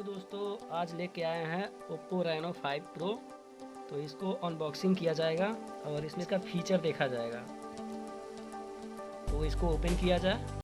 तो दोस्तों आज लेके आए हैं OPPO Reno5 Pro। तो इसको अनबॉक्सिंग किया जाएगा और इसमें इसका फीचर देखा जाएगा। तो इसको ओपन किया जाए।